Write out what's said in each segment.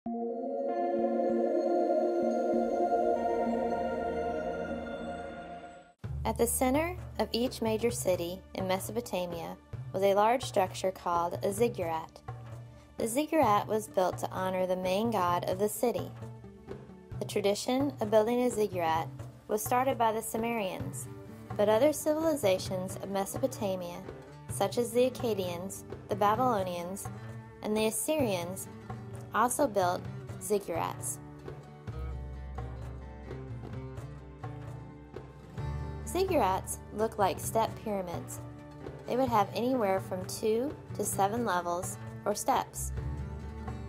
At the center of each major city in Mesopotamia was a large structure called a ziggurat. The ziggurat was built to honor the main god of the city. The tradition of building a ziggurat was started by the Sumerians, but other civilizations of Mesopotamia, such as the Akkadians, the Babylonians, and the Assyrians, also built ziggurats. Ziggurats look like step pyramids. They would have anywhere from 2 to 7 levels or steps.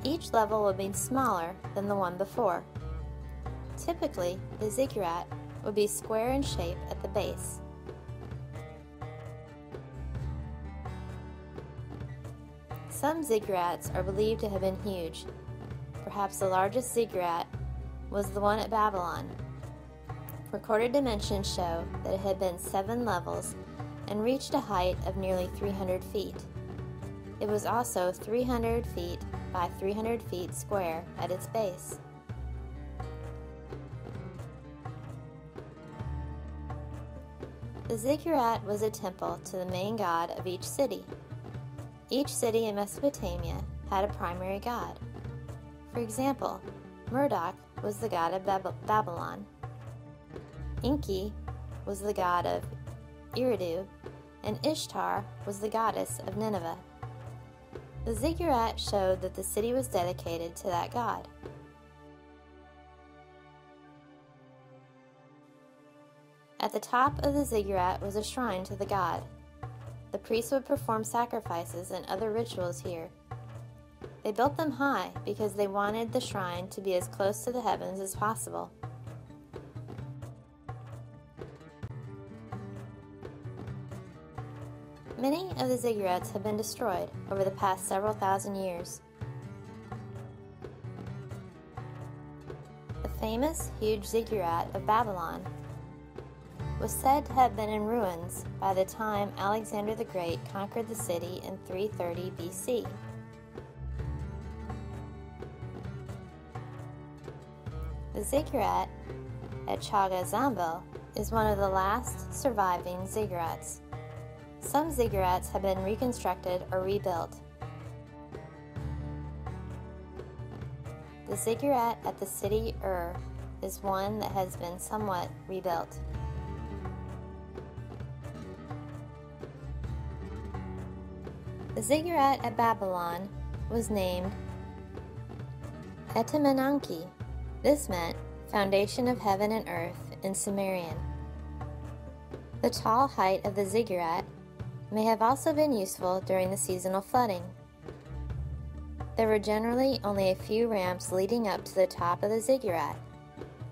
Each level would be smaller than the one before. Typically, the ziggurat would be square in shape at the base. Some ziggurats are believed to have been huge. Perhaps the largest ziggurat was the one at Babylon. Recorded dimensions show that it had been 7 levels and reached a height of nearly 300 feet. It was also 300 feet by 300 feet square at its base. The ziggurat was a temple to the main god of each city. Each city in Mesopotamia had a primary god. For example, Marduk was the god of Babylon. Enki was the god of Eridu, and Ishtar was the goddess of Nineveh. The ziggurat showed that the city was dedicated to that god. At the top of the ziggurat was a shrine to the god. The priests would perform sacrifices and other rituals here. They built them high because they wanted the shrine to be as close to the heavens as possible. Many of the ziggurats have been destroyed over the past several thousand years. The famous huge ziggurat of Babylon was said to have been in ruins by the time Alexander the Great conquered the city in 330 BC. The ziggurat at Chagazambo is one of the last surviving ziggurats. Some ziggurats have been reconstructed or rebuilt. The ziggurat at the city Ur is one that has been somewhat rebuilt. The ziggurat at Babylon was named Etemenanki. This meant foundation of heaven and earth in Sumerian. The tall height of the ziggurat may have also been useful during the seasonal flooding. There were generally only a few ramps leading up to the top of the ziggurat.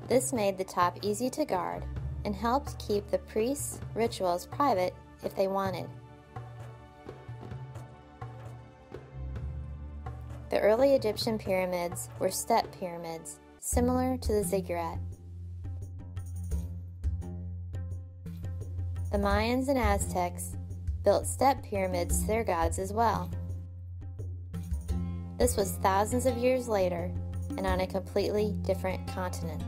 This made the top easy to guard and helped keep the priests' rituals private if they wanted. The early Egyptian pyramids were step pyramids, similar to the ziggurat. The Mayans and Aztecs built step pyramids to their gods as well. This was thousands of years later and on a completely different continent.